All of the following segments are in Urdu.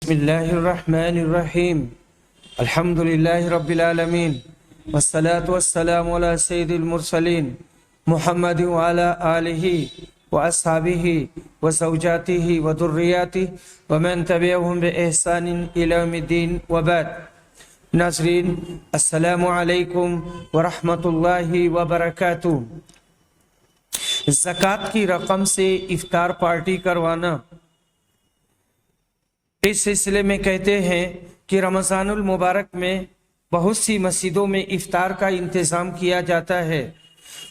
بسم الله الرحمن الرحيم الحمد لله رب العالمين والصلاة والسلام على سيد المرسلين محمد وعلى آله وأصحابه وزوجاته وذرياته ومن تبعهم بإحسان إلى يوم الدين وبعد. ناظرین السلام علیکم ورحمۃ اللہ وبرکاتہ. زکوٰۃ کی رقم سے افطار پارٹی کروانا، اس سلسلے میں کہتے ہیں کہ رمضان المبارک میں بہت سی مسجدوں میں افطار کا انتظام کیا جاتا ہے،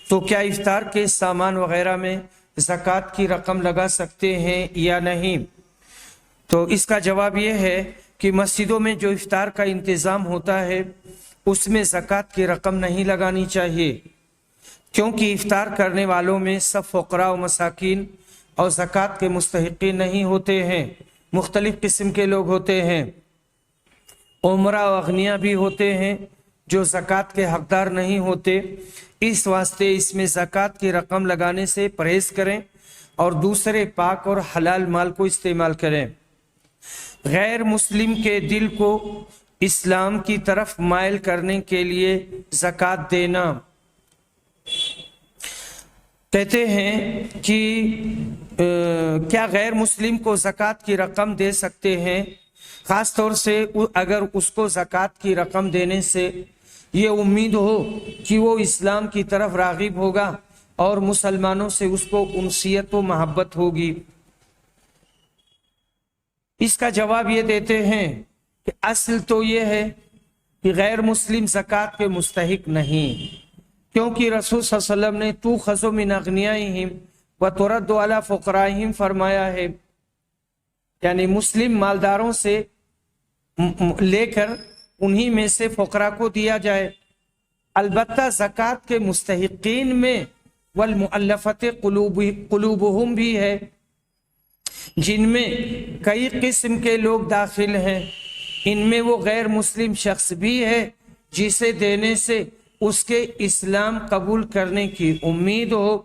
تو کیا افطار کے سامان وغیرہ میں زکوٰۃ کی رقم لگا سکتے ہیں یا نہیں؟ تو اس کا جواب یہ ہے کہ مسجدوں میں جو افطار کا انتظام ہوتا ہے اس میں زکوٰۃ کی رقم نہیں لگانی چاہیے، کیونکہ افطار کرنے والوں میں سب فقراء و مساکین اور زکوٰۃ کے مستحقین نہیں ہوتے ہیں، مختلف قسم کے لوگ ہوتے ہیں، عمرہ و اغنیاء بھی ہوتے ہیں جو زکوٰۃ کے حقدار نہیں ہوتے. اس واسطے اس میں زکوٰۃ کی رقم لگانے سے پرہیز کریں اور دوسرے پاک اور حلال مال کو استعمال کریں. غیر مسلم کے دل کو اسلام کی طرف مائل کرنے کے لیے زکوٰۃ دینا. کہتے ہیں کہ کیا غیر مسلم کو زکوٰۃ کی رقم دے سکتے ہیں، خاص طور سے اگر اس کو زکوٰۃ کی رقم دینے سے یہ امید ہو کہ وہ اسلام کی طرف راغب ہوگا اور مسلمانوں سے اس کو انسیت و محبت ہوگی؟ اس کا جواب یہ دیتے ہیں کہ اصل تو یہ ہے کہ غیر مسلم زکوٰۃ کے مستحق نہیں، کیونکہ رسول صلی اللہ علیہ وسلم نے تُؤْخَذُ مِنْ أَغْنِيَائِهِمْ وَتُرَدُّ عَلَىٰ فُقَرَائِهِمْ فرمایا ہے، یعنی مسلم مالداروں سے لے کر انہی میں سے فقراء کو دیا جائے. البتہ زکوٰۃ کے مستحقین میں والمؤلفۃ قلوبہم بھی ہے، جن میں کئی قسم کے لوگ داخل ہیں. ان میں وہ غیر مسلم شخص بھی ہے جسے دینے سے اس کے اسلام قبول کرنے کی امید ہو،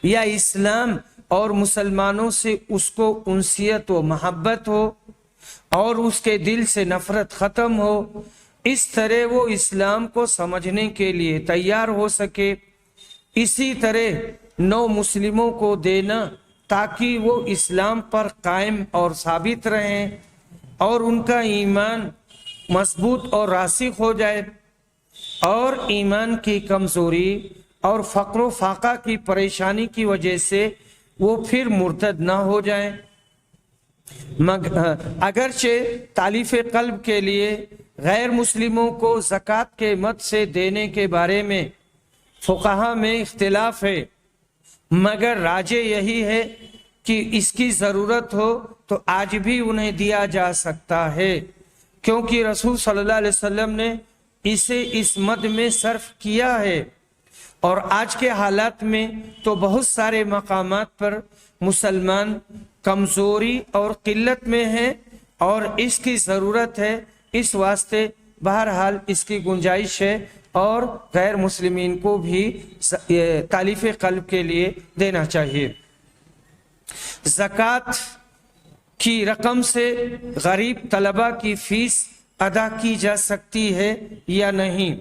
یا اسلام اور مسلمانوں سے اس کو انسیت و محبت ہو اور اس کے دل سے نفرت ختم ہو، اس طرح وہ اسلام کو سمجھنے کے لیے تیار ہو سکے. اسی طرح نو مسلموں کو دینا تاکہ وہ اسلام پر قائم اور ثابت رہیں اور ان کا ایمان مضبوط اور راسخ ہو جائے اور ایمان کی کمزوری اور فقر و فاقہ کی پریشانی کی وجہ سے وہ پھر مرتد نہ ہو جائیں. اگرچہ تالیف قلب کے لیے غیر مسلموں کو زکوٰۃ کے مد سے دینے کے بارے میں فقہا میں اختلاف ہے، مگر راجح یہی ہے کہ اس کی ضرورت ہو تو آج بھی انہیں دیا جا سکتا ہے، کیونکہ رسول صلی اللہ علیہ وسلم نے اسے اس مد میں صرف کیا ہے. اور آج کے حالات میں تو بہت سارے مقامات پر مسلمان کمزوری اور قلت میں ہیں اور اس کی ضرورت ہے، اس واسطے بہرحال اس کی گنجائش ہے اور غیر مسلمین کو بھی تالیف قلب کے لیے دینا چاہیے. زکوٰۃ کی رقم سے غریب طلبہ کی فیس ادا کی جا سکتی ہے یا نہیں؟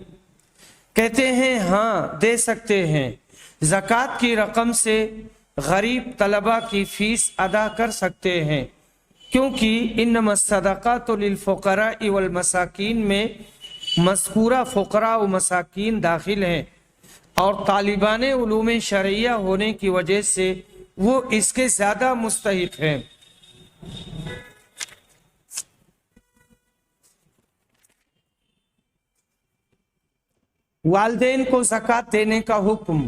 کہتے ہیں ہاں دے سکتے ہیں. زکوٰۃ کی رقم سے غریب طلبہ کی فیس ادا کر سکتے ہیں، کیونکہ انما الصدقات للفقراء والمساکین میں مذکورہ فقراء و مساکین داخل ہیں، اور طالبان علوم شرعیہ ہونے کی وجہ سے وہ اس کے زیادہ مستحق ہیں. والدین کو زکوٰۃ دینے کا حکم.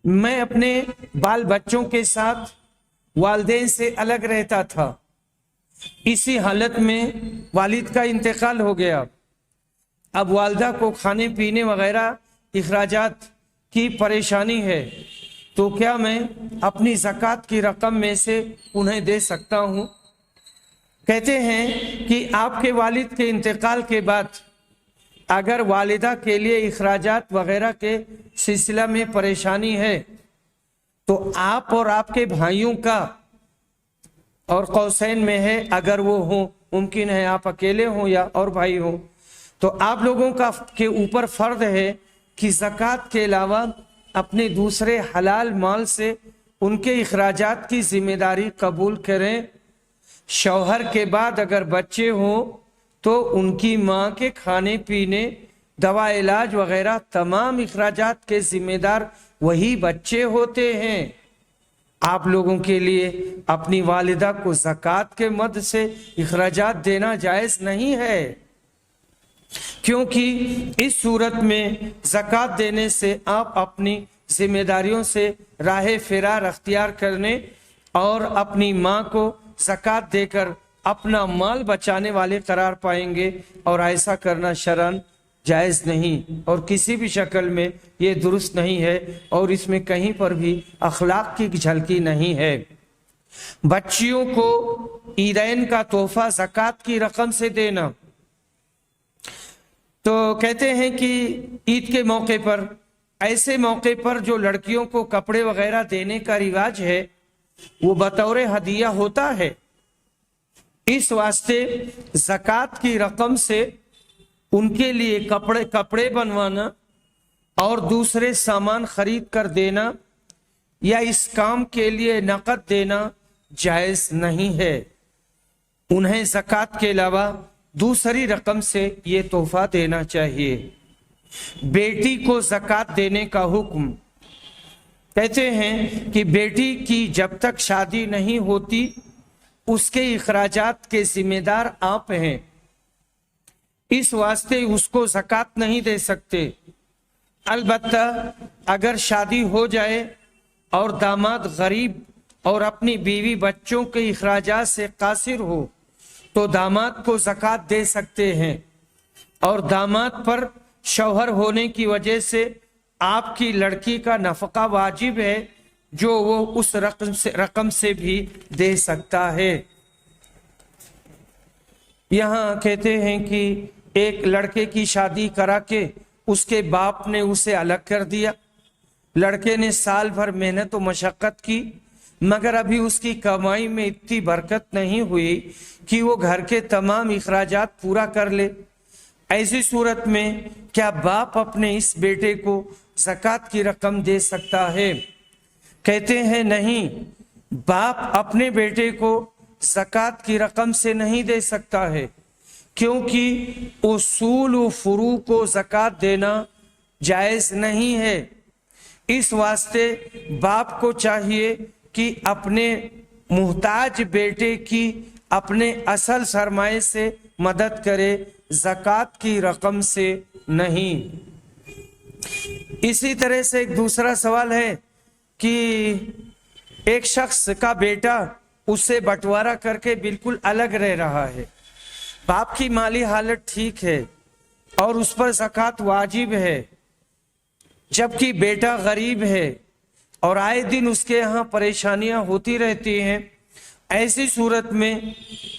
میں اپنے بال بچوں کے ساتھ والدین سے الگ رہتا تھا. اسی حالت میں والد کا انتقال ہو گیا. اب والدہ کو کھانے پینے وغیرہ اخراجات کی پریشانی ہے، تو کیا میں اپنی زکوٰۃ کی رقم میں سے انہیں دے سکتا ہوں؟ کہتے ہیں کہ آپ کے والد کے انتقال کے بعد اگر والدہ کے لیے اخراجات وغیرہ کے سلسلہ میں پریشانی ہے تو آپ اور آپ کے بھائیوں کا اور قوسین میں ہے اگر وہ ہوں، ممکن ہے آپ اکیلے ہوں یا اور بھائی ہوں، تو آپ لوگوں کا کے اوپر فرض ہے کہ زکوٰۃ کے علاوہ اپنے دوسرے حلال مال سے ان کے اخراجات کی ذمہ داری قبول کریں۔ شوہر کے بعد اگر بچے ہوں تو ان کی ماں کے کھانے پینے، دوا علاج وغیرہ تمام اخراجات کے ذمہ دار وہی بچے ہوتے ہیں۔ آپ لوگوں کے لیے اپنی والدہ کو زکوٰۃ کے مد سے اخراجات دینا جائز نہیں ہے، کیونکہ اس صورت میں زکوٰۃ دینے سے آپ اپنی ذمہ داریوں سے راہ فرار اختیار کرنے اور اپنی ماں کو زکوٰۃ دے کر اپنا مال بچانے والے قرار پائیں گے، اور ایسا کرنا شرعاً جائز نہیں، اور کسی بھی شکل میں یہ درست نہیں ہے، اور اس میں کہیں پر بھی اخلاق کی جھلکی نہیں ہے۔ بچیوں کو عیدین کا تحفہ زکوٰۃ کی رقم سے دینا، تو کہتے ہیں کہ عید کے موقع پر، ایسے موقع پر جو لڑکیوں کو کپڑے وغیرہ دینے کا رواج ہے وہ بطور ہدیہ ہوتا ہے، اس واسطے زکوٰۃ کی رقم سے ان کے لیے کپڑے بنوانا اور دوسرے سامان خرید کر دینا یا اس کام کے لیے نقد دینا جائز نہیں ہے۔ انہیں زکوٰۃ کے علاوہ دوسری رقم سے یہ تحفہ دینا چاہیے۔ بیٹی کو زکوٰۃ دینے کا حکم، کہتے ہیں کہ بیٹی کی جب تک شادی نہیں ہوتی اس کے اخراجات کے ذمہ دار آپ ہیں، اس واسطے اس کو زکوٰۃ نہیں دے سکتے۔ البتہ اگر شادی ہو جائے اور داماد غریب اور اپنی بیوی بچوں کے اخراجات سے قاصر ہو تو داماد کو زکوٰۃ دے سکتے ہیں، اور داماد پر شوہر ہونے کی وجہ سے آپ کی لڑکی کا نفقہ واجب ہے جو وہ اس رقم سے بھی دے سکتا ہے۔ یہاں کہتے ہیں کہ ایک لڑکے کی شادی کرا کے اس کے باپ نے اسے الگ کر دیا، لڑکے نے سال بھر محنت و مشقت کی مگر ابھی اس کی کمائی میں اتنی برکت نہیں ہوئی کہ وہ گھر کے تمام اخراجات پورا کر لے۔ ایسی صورت میں کیا باپ اپنے اس بیٹے کو زکوٰۃ کی رقم دے سکتا ہے؟ کہتے ہیں نہیں، باپ اپنے بیٹے کو زکوٰۃ کی رقم سے نہیں دے سکتا ہے، کیونکہ اصول و فروع کو زکوٰۃ دینا جائز نہیں ہے۔ اس واسطے باپ کو چاہیے کہ اپنے محتاج بیٹے کی اپنے اصل سرمایے سے مدد کرے، زکوٰۃ کی رقم سے نہیں۔ اسی طرح سے ایک دوسرا سوال ہے کہ ایک شخص کا بیٹا اس سے بٹوارا کر کے بالکل الگ رہ رہا ہے، باپ کی مالی حالت ٹھیک ہے اور اس پر زکوٰۃ واجب ہے، جبکہ بیٹا غریب ہے اور آئے دن اس کے یہاں پریشانیاں ہوتی رہتی ہیں۔ ایسی صورت میں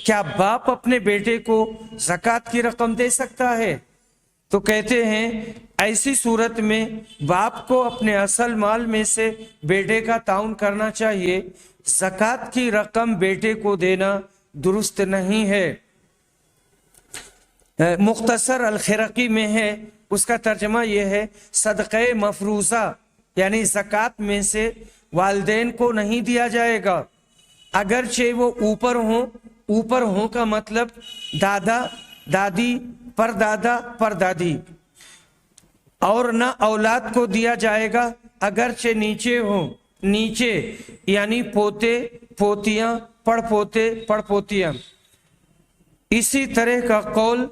کیا باپ اپنے بیٹے کو زکوٰۃ کی رقم دے سکتا ہے؟ تو کہتے ہیں ایسی صورت میں باپ کو اپنے اصل مال میں سے بیٹے کا تعاون کرنا چاہیے، زکوٰۃ کی رقم بیٹے کو دینا درست نہیں ہے۔ مختصر الخرقی میں ہے، اس کا ترجمہ یہ ہے، صدقہ مفروضہ یعنی زکوٰۃ میں سے والدین کو نہیں دیا جائے گا، اگرچہ وہ اوپر ہوں کا مطلب دادا دادی پردادا پردادی، اور نہ اولاد کو دیا جائے گا اگرچہ نیچے یعنی پوتے پوتیاں پڑ پوتے پڑ پوتیاں۔ اسی طرح کا قول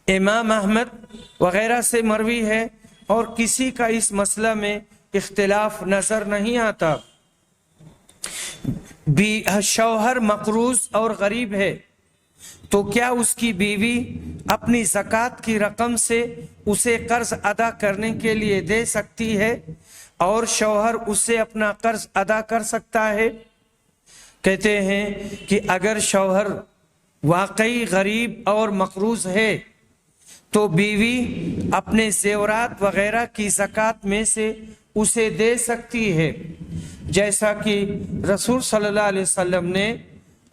امام احمد وغیرہ سے مروی ہے اور کسی کا اس مسئلہ میں اختلاف نظر نہیں آتا۔ شوہر مقروض اور غریب ہے تو کیا اس کی بیوی اپنی زکوٰۃ کی رقم سے اسے قرض ادا کرنے کے لیے دے سکتی ہے اور شوہر اسے اپنا قرض ادا کر سکتا ہے؟ کہتے ہیں کہ اگر شوہر واقعی غریب اور مقروض ہے تو بیوی اپنے زیورات وغیرہ کی زکوٰۃ میں سے اسے دے سکتی ہے، جیسا کہ رسول صلی اللہ علیہ وسلم نے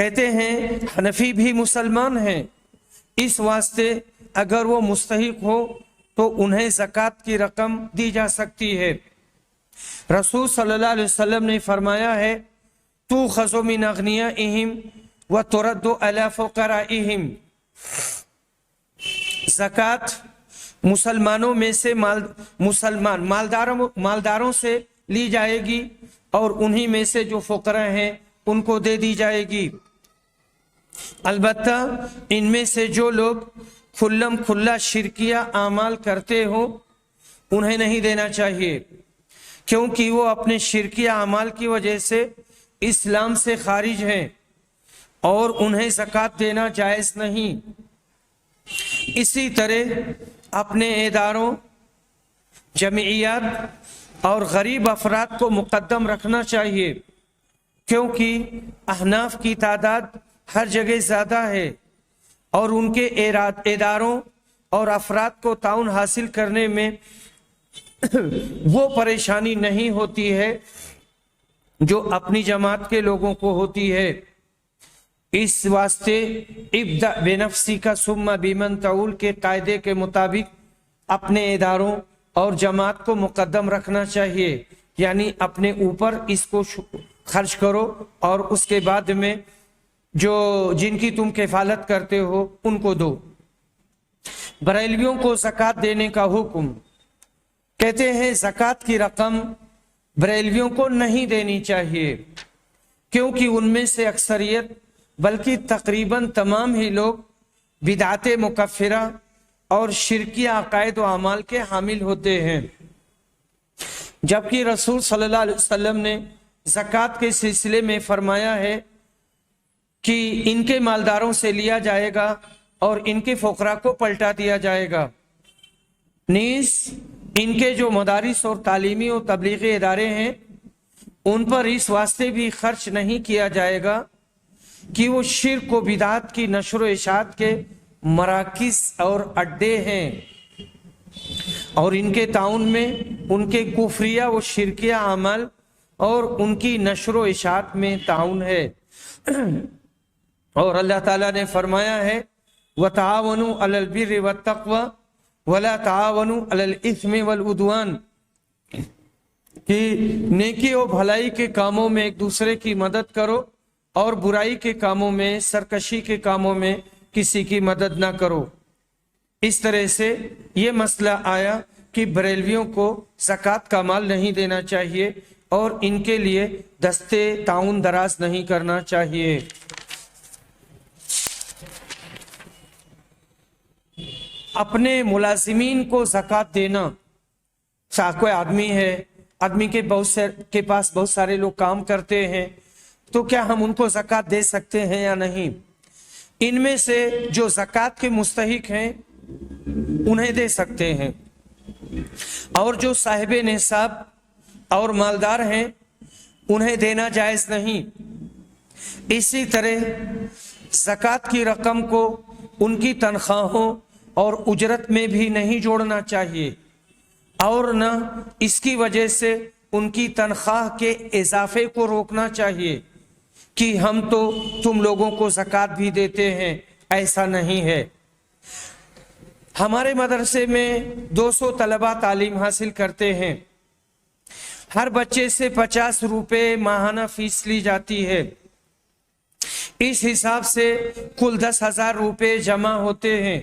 کہتے ہیں حنفی بھی مسلمان ہیں، اس واسطے اگر وہ مستحق ہو تو انہیں زکوٰۃ کی رقم دی جا سکتی ہے۔ رسول صلی اللہ علیہ وسلم نے فرمایا ہے تُؤْخَذُ مِنْ أَغْنِيَائِهِمْ وَتُرَدُّ عَلَىٰ فُقَرَائِهِمْ، زکوٰۃ مسلمانوں میں سے مالداروں سے لی جائے گی اور انہی میں سے جو فقراء ہیں ان کو دے دی جائے گی۔ البتہ ان میں سے جو لوگ کھلم کھلا شرکیہ اعمال کرتے ہو انہیں نہیں دینا چاہیے، کیونکہ وہ اپنے شرکیہ اعمال کی وجہ سے اسلام سے خارج ہیں اور انہیں زکوٰۃ دینا جائز نہیں۔ اسی طرح اپنے اداروں، جمعیات اور غریب افراد کو مقدم رکھنا چاہیے، کیونکہ احناف کی تعداد ہر جگہ زیادہ ہے اور ان کے اداروں اور افراد کو تعاون حاصل کرنے میں وہ پریشانی نہیں ہوتی ہے جو اپنی جماعت کے لوگوں کو ہوتی ہے۔ اس واسطے ابدأ بنفسی کا ثم بمن تعول کے قاعدے کے مطابق اپنے اداروں اور جماعت کو مقدم رکھنا چاہیے، یعنی اپنے اوپر اس کو خرچ کرو اور اس کے بعد میں جو جن کی تم کفالت کرتے ہو ان کو دو۔ بریلویوں کو زکوٰۃ دینے کا حکم، کہتے ہیں زکوٰۃ کی رقم بریلویوں کو نہیں دینی چاہیے، کیونکہ ان میں سے اکثریت بلکہ تقریباً تمام ہی لوگ بدعت مکفرہ اور شرکی عقائد و اعمال کے حامل ہوتے ہیں، جبکہ رسول صلی اللہ علیہ وسلم نے زکوٰۃ کے سلسلے میں فرمایا ہے کہ ان کے مالداروں سے لیا جائے گا اور ان کے فقراء کو پلٹا دیا جائے گا۔ نیز ان کے جو مدارس اور تعلیمی و تبلیغی ادارے ہیں ان پر اس واسطے بھی خرچ نہیں کیا جائے گا کہ وہ شرک و بدعت کی نشر و اشاعت کے مراکز اور اڈے ہیں، اور ان کے تعاون میں ان کے کفریہ و شرکیہ اعمال اور ان کی نشر و اشاعت میں تعاون ہے۔ اور اللہ تعالیٰ نے فرمایا ہے وَتَعَاوَنُوا عَلَى الْبِرِّ وَالتَّقْوَى وَلَا تَعَاوَنُوا عَلَى الْإِثْمِ وَالْعُدْوَانِ، کہ نیکی و بھلائی کے کاموں میں ایک دوسرے کی مدد کرو اور برائی کے کاموں میں، سرکشی کے کاموں میں کسی کی مدد نہ کرو۔ اس طرح سے یہ مسئلہ آیا کہ بریلویوں کو زکوٰۃ کا مال نہیں دینا چاہیے اور ان کے لیے دستے تعاون دراز نہیں کرنا چاہیے۔ اپنے ملازمین کو زکوٰۃ دینا، کوئی آدمی ہے، آدمی کے پاس بہت سارے لوگ کام کرتے ہیں، تو کیا ہم ان کو زکوٰۃ دے سکتے ہیں یا نہیں؟ ان میں سے جو زکوٰۃ کے مستحق ہیں انہیں دے سکتے ہیں، اور جو صاحب نصاب اور مالدار ہیں انہیں دینا جائز نہیں۔ اسی طرح زکوٰۃ کی رقم کو ان کی تنخواہوں اور اجرت میں بھی نہیں جوڑنا چاہیے، اور نہ اس کی وجہ سے ان کی تنخواہ کے اضافے کو روکنا چاہیے کہ ہم تو تم لوگوں کو زکوٰۃ بھی دیتے ہیں، ایسا نہیں ہے۔ ہمارے مدرسے میں 200 طلبہ تعلیم حاصل کرتے ہیں، ہر بچے سے 50 روپے ماہانہ فیس لی جاتی ہے، اس حساب سے کل 10,000 روپے جمع ہوتے ہیں،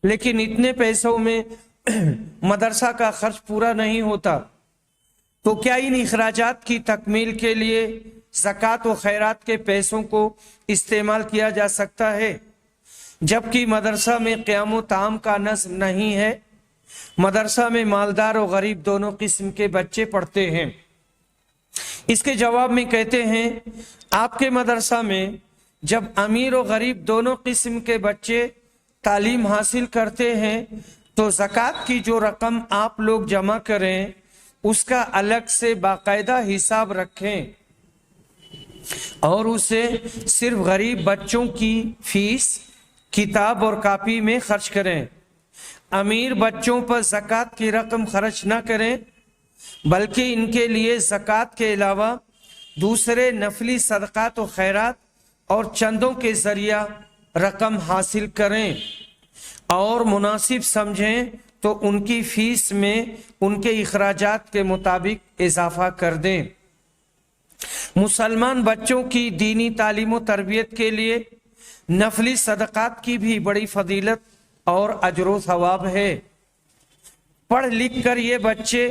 لیکن اتنے پیسوں میں مدرسہ کا خرچ پورا نہیں ہوتا، تو کیا ان اخراجات کی تکمیل کے لیے زکوٰۃ و خیرات کے پیسوں کو استعمال کیا جا سکتا ہے؟ جبکہ مدرسہ میں قیام و طعام کا نظم نہیں ہے، مدرسہ میں مالدار و غریب دونوں قسم کے بچے پڑھتے ہیں۔ اس کے جواب میں کہتے ہیں آپ کے مدرسہ میں جب امیر و غریب دونوں قسم کے بچے تعلیم حاصل کرتے ہیں تو زکوٰۃ کی جو رقم آپ لوگ جمع کریں اس کا الگ سے باقاعدہ حساب رکھیں اور اسے صرف غریب بچوں کی فیس، کتاب اور کاپی میں خرچ کریں۔ امیر بچوں پر زکوٰۃ کی رقم خرچ نہ کریں، بلکہ ان کے لیے زکوٰۃ کے علاوہ دوسرے نفلی صدقات و خیرات اور چندوں کے ذریعہ رقم حاصل کریں اور مناسب سمجھیں تو ان کی فیس میں ان کے اخراجات کے مطابق اضافہ کر دیں۔ مسلمان بچوں کی دینی تعلیم و تربیت کے لیے نفلی صدقات کی بھی بڑی فضیلت اور اجر و ثواب ہے۔ پڑھ لکھ کر یہ بچے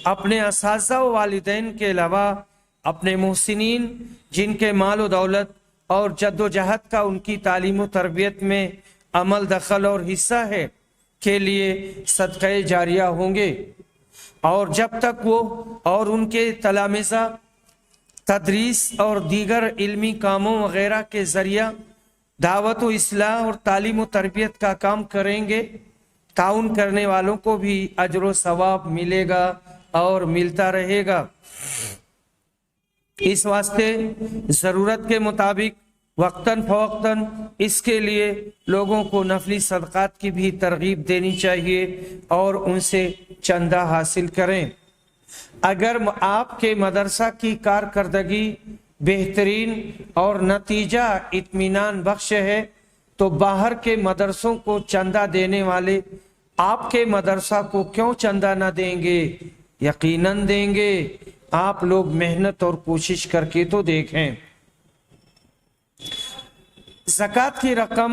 اپنے اساتذہ و والدین کے علاوہ اپنے محسنین جن کے مال و دولت اور جد و جہد کا ان کی تعلیم و تربیت میں عمل دخل اور حصہ ہے کے لیے صدقہ جاریہ ہوں گے، اور جب تک وہ اور ان کے تلامذہ تدریس اور دیگر علمی کاموں وغیرہ کے ذریعہ دعوت و اصلاح اور تعلیم و تربیت کا کام کریں گے، تعاون کرنے والوں کو بھی اجر و ثواب ملے گا اور ملتا رہے گا۔ اس واسطے ضرورت کے مطابق وقتاً فوقتاً اس کے لیے لوگوں کو نفلی صدقات کی بھی ترغیب دینی چاہیے اور ان سے چندہ حاصل کریں۔ اگر آپ کے مدرسہ کی کارکردگی بہترین اور نتیجہ اطمینان بخش ہے تو باہر کے مدرسوں کو چندہ دینے والے آپ کے مدرسہ کو کیوں چندہ نہ دیں گے؟ یقیناً دیں گے۔ آپ لوگ محنت اور کوشش کر کے تو دیکھیں۔ زکوٰۃ کی رقم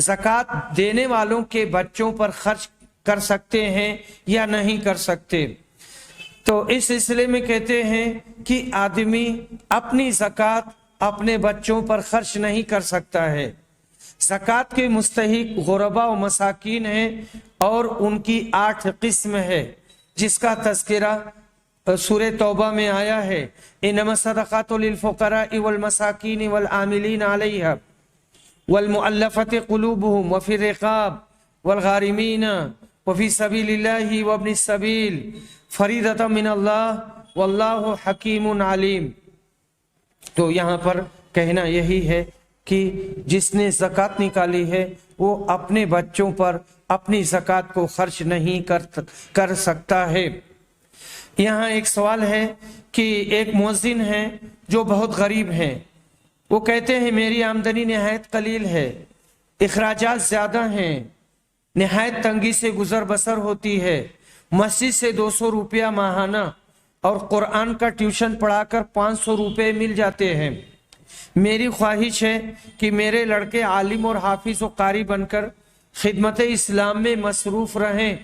زکوٰۃ دینے والوں کے بچوں پر خرچ کر سکتے ہیں یا نہیں کر سکتے؟ تو اس سلسلے میں کہتے ہیں کہ آدمی اپنی زکوٰۃ اپنے بچوں پر خرچ نہیں کر سکتا ہے۔ زکوٰۃ کے مستحق غربا و مساکین ہیں اور ان کی 8 قسم ہے جس کا تذکرہ سورہ توبہ میں آیا ہے۔ انما الصدقات للفقراء والمساکین والعاملین علیہا والمؤلفۃ قلوبہم وفی الرقاب والغارمین وفی سبیل اللہ وابن السبیل فریضۃ من اللہ واللہ حکیم علیم۔ تو یہاں پر کہنا یہی ہے کہ جس نے زکوٰۃ نکالی ہے وہ اپنے بچوں پر اپنی زکوٰۃ کو خرچ نہیں کر سکتا ہے۔ یہاں ایک سوال ہے کہ ایک مؤذن ہے جو بہت غریب ہیں، وہ کہتے ہیں میری آمدنی نہایت قلیل ہے، اخراجات زیادہ ہیں، نہایت تنگی سے گزر بسر ہوتی ہے، مسجد سے 200 روپیہ ماہانہ اور قرآن کا ٹیوشن پڑھا کر 500 روپے مل جاتے ہیں۔ میری خواہش ہے کہ میرے لڑکے عالم اور حافظ و قاری بن کر خدمت اسلام میں مصروف رہیں۔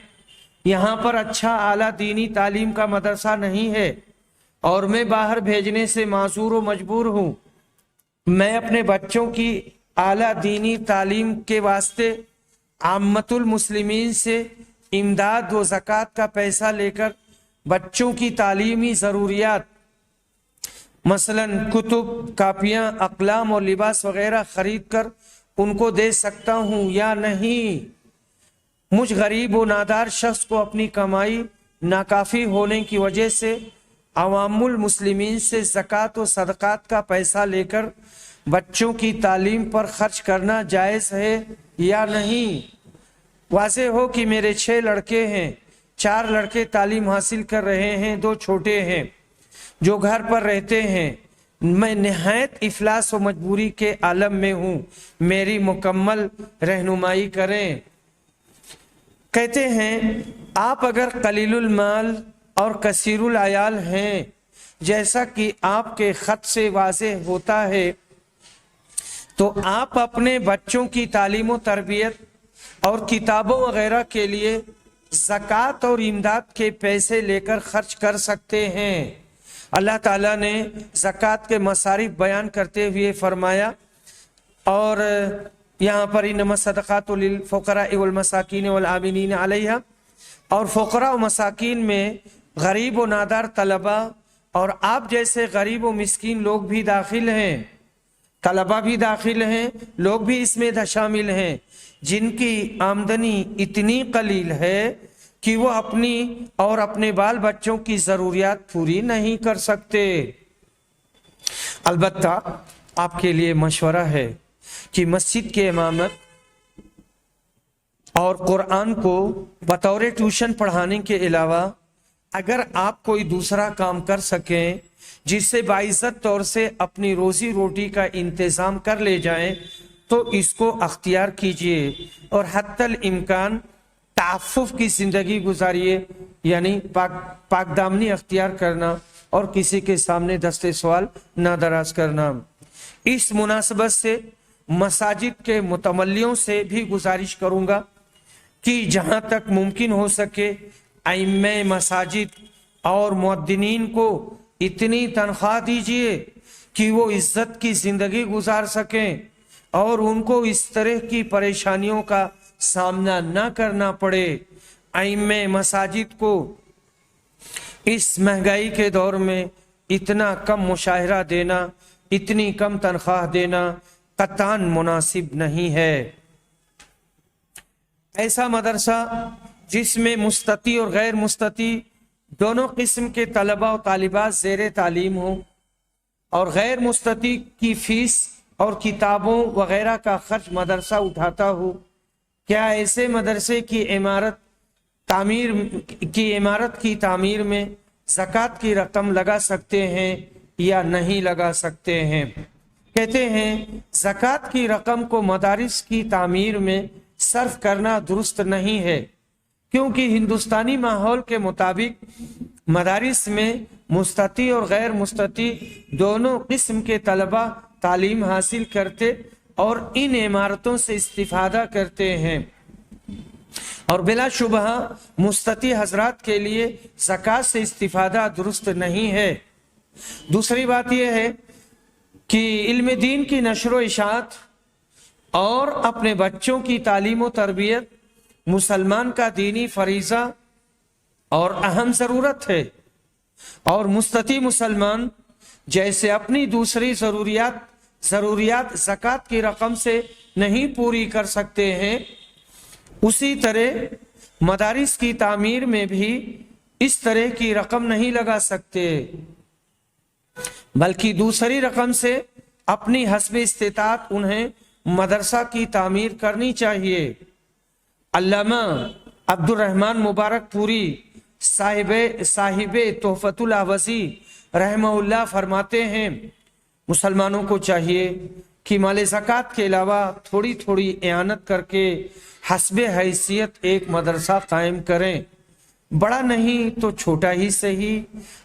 یہاں پر اچھا اعلیٰ دینی تعلیم کا مدرسہ نہیں ہے اور میں باہر بھیجنے سے معذور و مجبور ہوں۔ میں اپنے بچوں کی اعلیٰ دینی تعلیم کے واسطے عامت المسلمین سے امداد و زکوٰۃ کا پیسہ لے کر بچوں کی تعلیمی ضروریات مثلا کتب، کاپیاں، اقلام اور لباس وغیرہ خرید کر ان کو دے سکتا ہوں یا نہیں؟ مجھ غریب و نادار شخص کو اپنی کمائی ناکافی ہونے کی وجہ سے عوام المسلمین سے زکوٰۃ و صدقات کا پیسہ لے کر بچوں کی تعلیم پر خرچ کرنا جائز ہے یا نہیں؟ واضح ہو کہ میرے 6 لڑکے ہیں، 4 لڑکے تعلیم حاصل کر رہے ہیں، 2 چھوٹے ہیں جو گھر پر رہتے ہیں۔ میں نہایت افلاس و مجبوری کے عالم میں ہوں، میری مکمل رہنمائی کریں۔ کہتے ہیں آپ اگر قلیل المال اور کثیر العیال ہیں جیسا کہ آپ کے خط سے واضح ہوتا ہے تو آپ اپنے بچوں کی تعلیم و تربیت اور کتابوں وغیرہ کے لیے زکوٰۃ اور امداد کے پیسے لے کر خرچ کر سکتے ہیں۔ اللہ تعالیٰ نے زکوٰۃ کے مصارف بیان کرتے ہوئے فرمایا، اور یہاں پر انما الصدقات للفقراء والمساکین والعاملین علیہا، اور فقراء و مساکین میں غریب و نادار طلبہ اور آپ جیسے غریب و مسکین لوگ بھی داخل ہیں، طلبہ بھی داخل ہیں، لوگ بھی اس میں شامل ہیں جن کی آمدنی اتنی قلیل ہے کہ وہ اپنی اور اپنے بال بچوں کی ضروریات پوری نہیں کر سکتے۔ البتہ آپ کے لیے مشورہ ہے کہ مسجد کے امامت اور قرآن کو بطور ٹیوشن پڑھانے کے علاوہ اگر آپ کوئی دوسرا کام کر سکیں جس سے باعزت طور سے اپنی روزی روٹی کا انتظام کر لے جائیں تو اس کو اختیار کیجئے، اور حتی الامکان تعفف کی زندگی گزاریے، یعنی پاک دامنی اختیار کرنا اور کسی کے سامنے دست سوال نہ دراز کرنا۔ اس مناسبت سے مساجد کے متولیوں سے بھی گزارش کروں گا کہ جہاں تک ممکن ہو سکے ائمہ مساجد اور مؤذنین کو اتنی تنخواہ دیجیے کہ وہ عزت کی زندگی گزار سکیں اور ان کو اس طرح کی پریشانیوں کا سامنا نہ کرنا پڑے۔ ائمہ مساجد کو اس مہنگائی کے دور میں اتنا کم مشاہرہ دینا، اتنی کم تنخواہ دینا قطعاً مناسب نہیں ہے۔ ایسا مدرسہ جس میں مستطیع اور غیر مستطیع دونوں قسم کے طلباء و طالبات زیر تعلیم ہوں، اور غیر مستطیع کی فیس اور کتابوں وغیرہ کا خرچ مدرسہ اٹھاتا ہو، کیا ایسے مدرسے کی عمارت کی تعمیر میں زکوٰۃ کی رقم لگا سکتے ہیں یا نہیں لگا سکتے ہیں؟ کہتے ہیں زکوٰۃ کی رقم کو مدارس کی تعمیر میں صرف کرنا درست نہیں ہے، کیونکہ ہندوستانی ماحول کے مطابق مدارس میں مستطیع اور غیر مستطیع دونوں قسم کے طلباء تعلیم حاصل کرتے اور ان عمارتوں سے استفادہ کرتے ہیں، اور بلا شبہ مستطیع حضرات کے لیے زکوٰۃ سے استفادہ درست نہیں ہے۔ دوسری بات یہ ہے کہ علم دین کی نشر و اشاعت اور اپنے بچوں کی تعلیم و تربیت مسلمان کا دینی فریضہ اور اہم ضرورت ہے، اور مستطیع مسلمان جیسے اپنی دوسری ضروریات زکوٰۃ کی رقم سے نہیں پوری کر سکتے ہیں، اسی طرح مدارس کی تعمیر میں بھی اس طرح کی رقم نہیں لگا سکتے، بلکہ دوسری رقم سے اپنی حسب استطاعت انہیں مدرسہ کی تعمیر کرنی چاہیے۔ علامہ عبد الرحمن مبارک پوری صاحب تحفۃ الاحوذی رحمہ اللہ فرماتے ہیں مسلمانوں کو چاہیے کہ مال زکوٰۃ کے علاوہ تھوڑی تھوڑی اعانت کر کے حسب حیثیت ایک مدرسہ قائم کریں، بڑا نہیں تو چھوٹا ہی صحیح،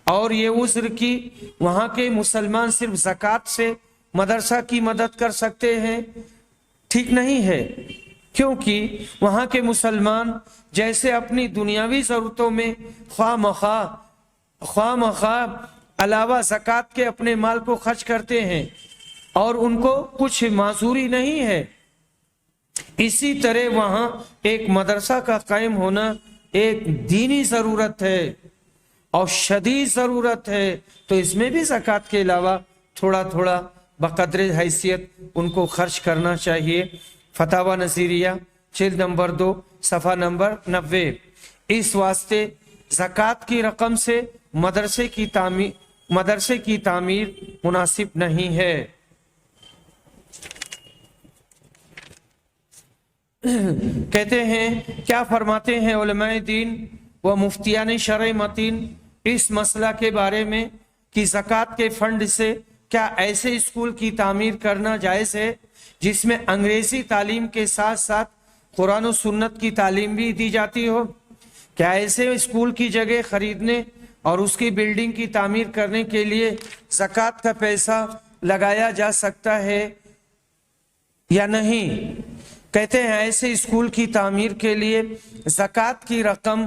اور یہ عذر کی وہاں کے مسلمان صرف زکوٰۃ سے مدرسہ کی مدد کر سکتے ہیں ٹھیک نہیں ہے، کیونکہ وہاں کے مسلمان جیسے اپنی دنیاوی ضرورتوں میں خواہ مخواہ علاوہ زکوٰۃ کے اپنے مال کو خرچ کرتے ہیں اور ان کو کچھ معذوری نہیں ہے، اسی طرح وہاں ایک مدرسہ کا قائم ہونا ایک دینی ضرورت ہے اور شدید ضرورت ہے، تو اس میں بھی زکوٰۃ کے علاوہ تھوڑا تھوڑا بقدر حیثیت ان کو خرچ کرنا چاہیے۔ فتاوی نظیریہ جلد نمبر 2 صفحہ نمبر 90۔ اس واسطے زکوٰۃ کی رقم سے مدرسے کی تعمیر مناسب نہیں ہے۔ کہتے ہیں کیا فرماتے ہیں علماء دین و مفتیان شرع متین اس مسئلہ کے بارے میں کہ زکوٰۃ کے فنڈ سے کیا ایسے اسکول کی تعمیر کرنا جائز ہے جس میں انگریزی تعلیم کے ساتھ ساتھ قرآن و سنت کی تعلیم بھی دی جاتی ہو؟ کیا ایسے اسکول کی جگہ خریدنے اور اس کی بلڈنگ کی تعمیر کرنے کے لیے زکوٰۃ کا پیسہ لگایا جا سکتا ہے یا نہیں؟ کہتے ہیں ایسے اسکول کی تعمیر کے لیے زکوٰۃ کی رقم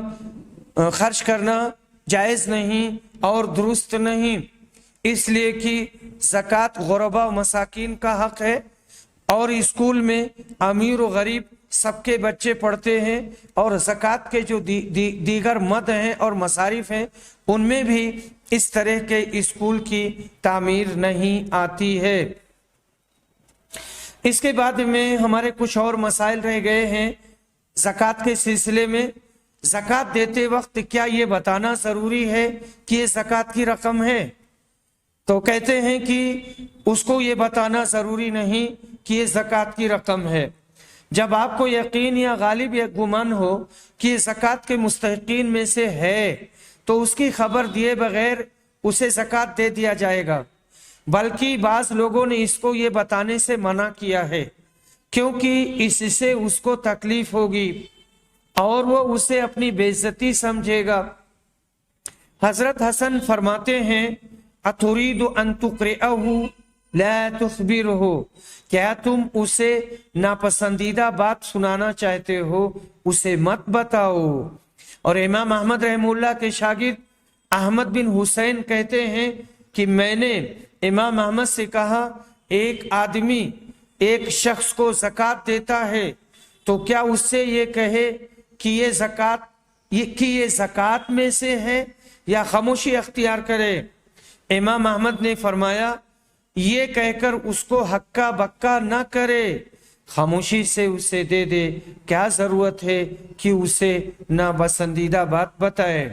خرچ کرنا جائز نہیں اور درست نہیں، اس لیے کہ زکوٰۃ غربا و مساکین کا حق ہے، اور اسکول میں امیر و غریب سب کے بچے پڑھتے ہیں، اور زکوٰۃ کے جو دیگر مد ہیں اور مصارف ہیں ان میں بھی اس طرح کے اسکول کی تعمیر نہیں آتی ہے۔ اس کے بعد میں ہمارے کچھ اور مسائل رہ گئے ہیں زکوٰۃ کے سلسلے میں۔ زکوٰۃ دیتے وقت کیا یہ بتانا ضروری ہے کہ یہ زکوٰۃ کی رقم ہے؟ تو کہتے ہیں کہ اس کو یہ بتانا ضروری نہیں کہ یہ زکوٰۃ کی رقم ہے۔ جب آپ کو یقین یا غالب یا گمان ہو کہ یہ زکوٰۃ کے مستحقین میں سے ہے تو اس کی خبر دیے بغیر اسے زکوٰۃ دے دیا جائے گا، بلکہ بعض لوگوں نے اس کو یہ بتانے سے منع کیا ہے کیونکہ اس سے اس کو تکلیف ہوگی اور وہ اسے اپنی بے عزتی سمجھے گا۔ حضرت حسن فرماتے ہیں اتريد ان تقرئه لا تخبره، کیا تم اسے ناپسندیدہ بات سنانا چاہتے ہو، اسے مت بتاؤ۔ اور امام احمد رحمہ اللہ کے شاگرد احمد بن حسین کہتے ہیں کہ میں نے امام احمد سے کہا ایک آدمی ایک شخص کو زکوٰۃ دیتا ہے تو کیا اس سے یہ کہے کہ یہ زکوٰۃ میں سے ہے یا خاموشی اختیار کرے؟ امام احمد نے فرمایا یہ کہہ کر اس کو ہکا بکا نہ کرے، خاموشی سے اسے دے دے، کیا ضرورت ہے کہ اسے ناپسندیدہ بات بتائے۔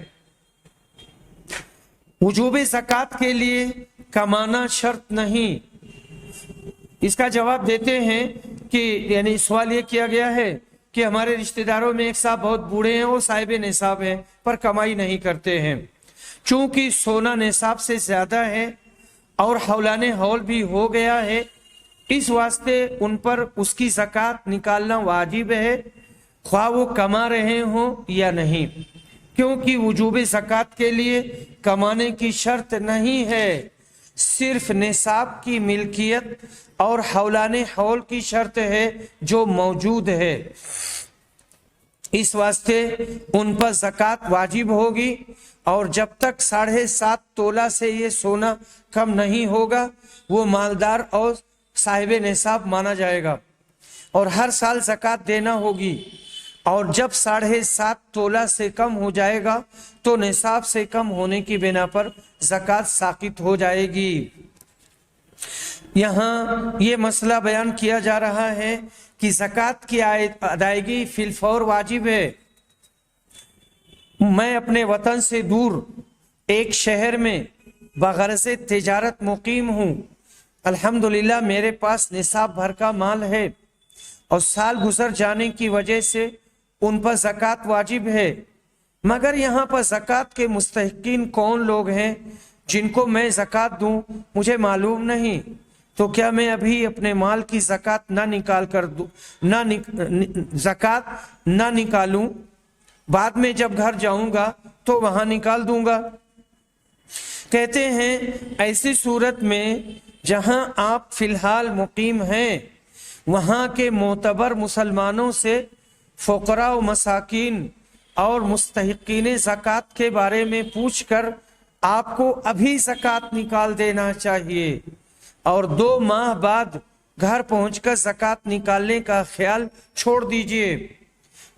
وجوب زکوٰۃ کے لیے کمانا شرط نہیں۔ اس کا جواب دیتے ہیں کہ یعنی سوال یہ کیا گیا ہے کہ ہمارے رشتہ داروں میں ایک صاحب بہت بوڑھے ہیں، وہ صاحب نصاب ہیں پر کمائی نہیں کرتے ہیں، چونکہ سونا نصاب سے زیادہ ہے اور حولان حول بھی ہو گیا ہے، اس واسطے ان پر اس کی زکوٰۃ نکالنا واجب ہے، خواہ وہ کما رہے ہوں یا نہیں، کیونکہ وجوب زکوٰۃ کے لیے کمانے کی شرط نہیں ہے، صرف نصاب کی ملکیت اور حولان حول کی شرط ہے جو موجود ہے، اس واسطے ان پر زکوٰۃ واجب ہوگی، اور جب تک 7.5 تولہ سے یہ سونا کم نہیں ہوگا وہ مالدار اور صاحب نصاب مانا جائے گا اور ہر سال زکوٰۃ دینا ہوگی، اور جب 7.5 تولہ سے کم ہو جائے گا تو نصاب سے کم ہونے کی بنا پر زکوٰۃ ساقط ہو جائے گی۔ یہاں یہ مسئلہ بیان کیا جا رہا ہے کہ زکوٰۃ کی ادائیگی فی الفور واجب ہے۔ میں اپنے وطن سے دور ایک شہر میں بغرض تجارت مقیم ہوں، الحمدللہ میرے پاس نصاب بھر کا مال ہے اور سال گزر جانے کی وجہ سے ان پر زکوٰۃ واجب ہے، مگر یہاں پر زکوٰۃ کے مستحقین کون لوگ ہیں جن کو میں زکوٰۃ دوں مجھے معلوم نہیں، تو کیا میں ابھی اپنے مال کی زکوٰۃ نہ نکالوں، بعد میں جب گھر جاؤں گا تو وہاں نکال دوں گا؟ کہتے ہیں ایسی صورت میں جہاں آپ فی الحال مقیم ہیں وہاں کے معتبر مسلمانوں سے فقراء و مساکین اور مستحقین زکوٰۃ کے بارے میں پوچھ کر آپ کو ابھی زکوٰۃ نکال دینا چاہیے، اور 2 ماہ بعد گھر پہنچ کر زکوٰۃ نکالنے کا خیال چھوڑ دیجئے،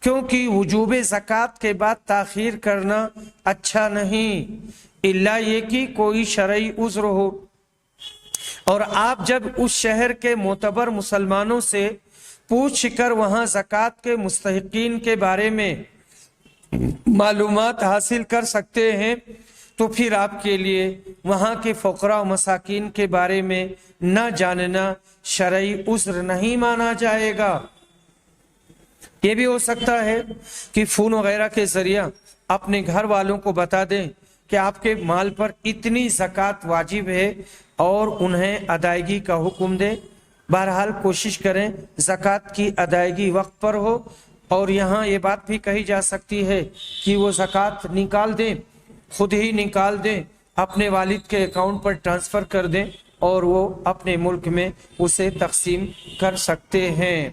کیونکہ وجوب زکوٰۃ کے بعد تاخیر کرنا اچھا نہیں، الا یہ کہ کوئی شرعی عذر ہو، اور آپ جب اس شہر کے معتبر مسلمانوں سے پوچھ کر وہاں زکوٰۃ کے مستحقین کے بارے میں معلومات حاصل کر سکتے ہیں تو پھر آپ کے لیے وہاں کے فقراء و مساکین کے بارے میں نہ جاننا شرعی عذر نہیں مانا جائے گا۔ یہ بھی ہو سکتا ہے کہ فون وغیرہ کے ذریعہ اپنے گھر والوں کو بتا دیں کہ آپ کے مال پر اتنی زکوٰۃ واجب ہے اور انہیں ادائیگی کا حکم دیں۔ بہرحال کوشش کریں زکوٰۃ کی ادائیگی وقت پر ہو، اور یہاں یہ بات بھی کہی جا سکتی ہے کہ وہ زکوٰۃ نکال دیں، خود ہی نکال دیں، اپنے والد کے اکاؤنٹ پر ٹرانسفر کر دیں اور وہ اپنے ملک میں اسے تقسیم کر سکتے ہیں۔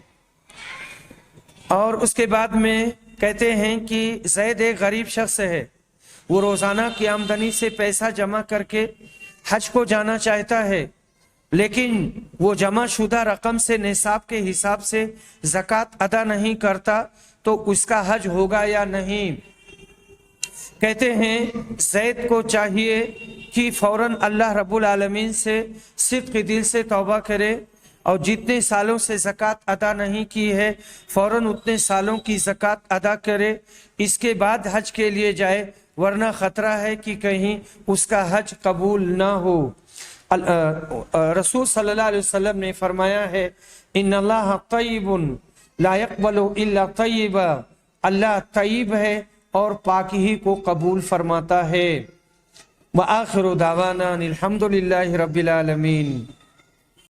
اور اس کے بعد میں کہتے ہیں کہ زید ایک غریب شخص ہے، وہ روزانہ کی آمدنی سے پیسہ جمع کر کے حج کو جانا چاہتا ہے، لیکن وہ جمع شدہ رقم سے نصاب کے حساب سے زکوٰۃ ادا نہیں کرتا تو اس کا حج ہوگا یا نہیں؟ کہتے ہیں زید کو چاہیے کہ فوراً اللہ رب العالمین سے صدق دل سے توبہ کرے اور جتنے سالوں سے زکوٰۃ ادا نہیں کی ہے فوراً اتنے سالوں کی زکوٰۃ ادا کرے، اس کے بعد حج کے لیے جائے، ورنہ خطرہ ہے کہ کہیں اس کا حج قبول نہ ہو۔ رسول صلی اللہ علیہ وسلم نے فرمایا ہے ان اللہ طیب لا يقبل الا طیبا، اللہ طیب ہے، اور پاکی کو قبول فرماتا ہے۔ وآخر دعوانا الحمدللہ رب العالمین۔